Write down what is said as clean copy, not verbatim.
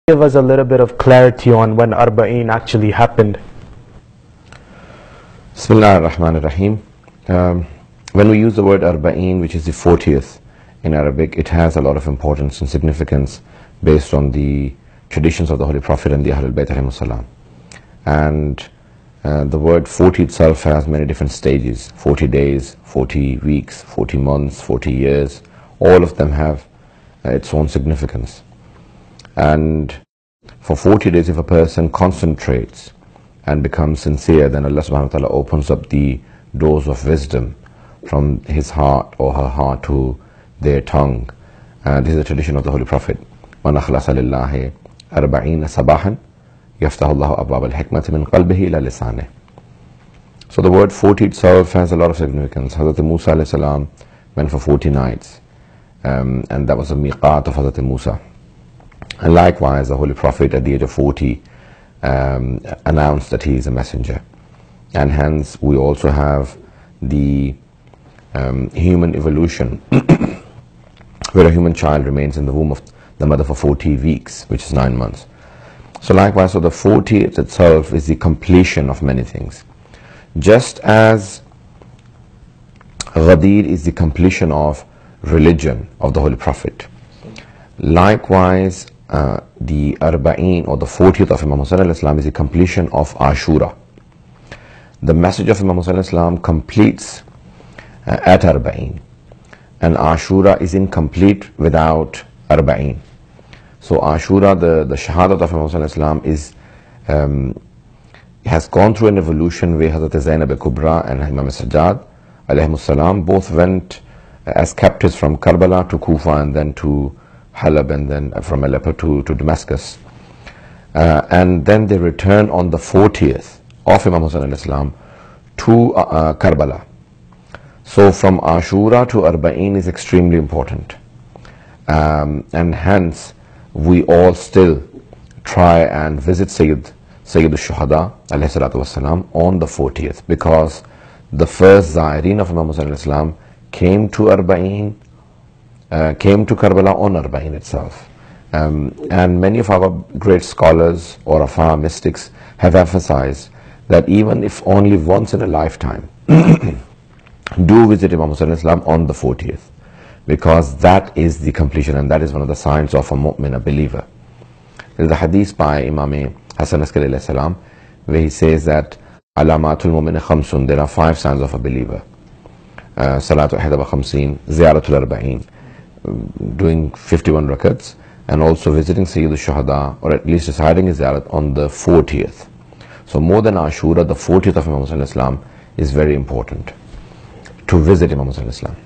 Give us a little bit of clarity on when Arba'een actually happened. Bismillah ar-Rahman ar-Rahim. When we use the word Arba'een, which is the 40th in Arabic, it has a lot of importance and significance based on the traditions of the Holy Prophet and the Ahlul Bayt alayhimus salam. And the word 40 itself has many different stages: 40 days, 40 weeks, 40 months, 40 years. All of them have its own significance. And for 40 days, if a person concentrates and becomes sincere, then Allah subhanahu wa ta'ala opens up the doors of wisdom from his heart or her heart to their tongue. And this is the tradition of the Holy Prophet. مَنْ أَخْلَصَ لِلَّهِ أَرْبَعِينَ صَبَاحًا يَفْتَحُ اللَّهُ أَبْوَابَ الْحِكْمَةِ مِنْ قَلْبِهِ إِلَى لِسَانِهِ. So the word 40 itself has a lot of significance. Hazrat Musa alayhi salam went for 40 nights, and that was the miqat of Hazrat Musa. And likewise, the Holy Prophet at the age of 40 announced that he is a messenger. And hence we also have the human evolution where a human child remains in the womb of the mother for 40 weeks, which is 9 months. So likewise, so the 40th itself is the completion of many things. Just as Ghadir is the completion of religion of the Holy Prophet, likewise the Arba'een or the 40th of Imam Hussain alayhi salam is the completion of Ashura. The message of Imam Hussain alayhi salam completes at Arba'een, and Ashura is incomplete without Arba'een. So Ashura, the Shahadat of Imam Hussain alayhi salam is has gone through an evolution where Hazrat Zainab al-Kubra and Imam Sajjad alayhimus salam both went as captives from Karbala to Kufa and then to Halab, and then from Aleppo to Damascus. And then they returned on the 40th of Imam Hussain alayhi salam to Karbala. So from Ashura to Arba'een is extremely important. And hence we all still try and visit Sayyid al-Shuhada alayhi salatu wasalam on the 40th, because the first Zaireen of Imam Hussain alayhi salam came to Arba'een, came to Karbala on Arba'een itself. And many of our great scholars or of our mystics have emphasized that even if only once in a lifetime, do visit Imam Hussain alayhi salam on the 40th, because that is the completion, and that is one of the signs of a mu'min, a believer. There is a hadith by Imam Hassan Askari alayhi salam where he says that alamatul mu'min khamsun, there are 5 signs of a believer: salatu ihda wa khamseen, ziyaratul arba'een, doing 51 rakats, and also visiting Sayyid al-Shuhada, or at least deciding his ziyarat on the 40th. So more than Ashura, the 40th of Imam Hussain alayhi salam is very important to visit Imam Hussain alayhi salam.